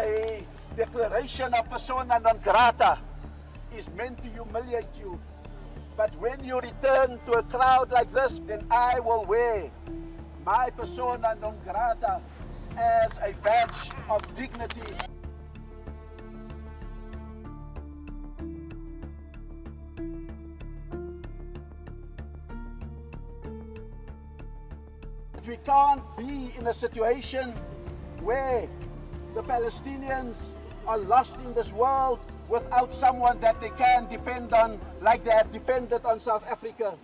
A declaration of persona non grata is meant to humiliate you. But when you return to a crowd like this, then I will wear my persona non grata as a badge of dignity. We can't be in a situation where the Palestinians are lost in this world without someone that they can depend on, like they have depended on South Africa.